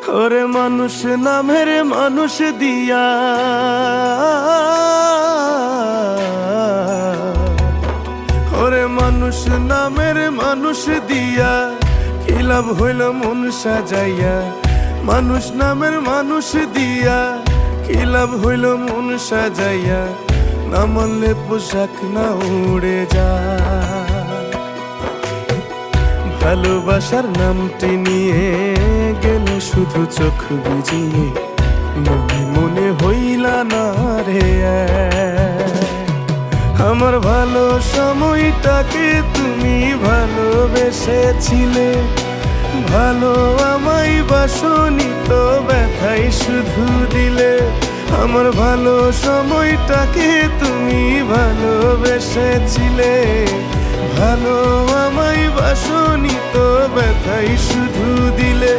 ওরে মানুষ নামের মানুষ দিয়া ওরে মানুষ নামের মানুষ দিয়া কি লাভ হইল মন সাজাইয়া মানুষ নামের মানুষ দিয়া কি লাভ হইল মন সাজাইয়া না মানলে পোশাক না উড়ে যায় ভালোবাসার নামটি নিয়ে গেলে শুধু চোখ বুঝিয়ে মনে মনে হইলা না রে আমার ভালো সময়টাকে তুমি ভালোবেসেছিলে ভালো আমায় বাসনি তো ব্যথাই শুধু দিলে আমার ভালো সময়টাকে তুমি ভালোবেসেছিলে ভালো আমায় বাসনি তো ব্যথাই শুধু দিলে